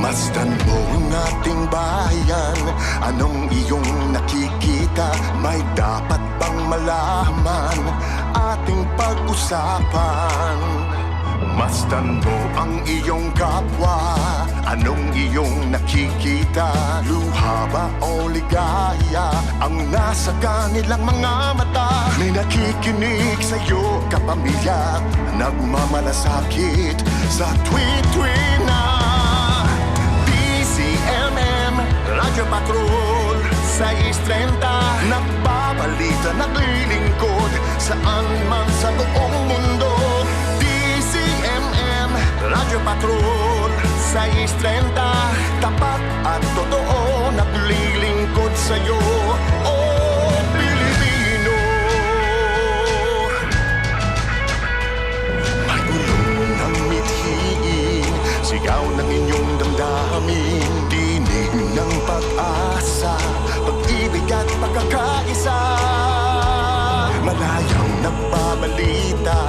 Masdan mo ang ating bayan. Anong iyong nakikita? May dapat bang malaman? Ating pag-usapan. Masdan mo ang iyong kapwa. Anong iyong nakikita? Luha ba o ligaya ang nasa kanilang mga mata? May nakikinig sa'yo, kapamilya, nagmamalasakit sa tweet-tweet na DZMM Radyo Patrol 630. Nagbabalita, naglilingkod saan man sa buong mundo. DZMM Radyo Patrol 630. Tapat at totoo, naglilingkod sa'yo, oh Pilipino. Magulong ng mithiin, sigaw ng inyong damdamin, tinig ng pag-asa, pag-ibig at pagkakaisa. Malayang nagbabalita,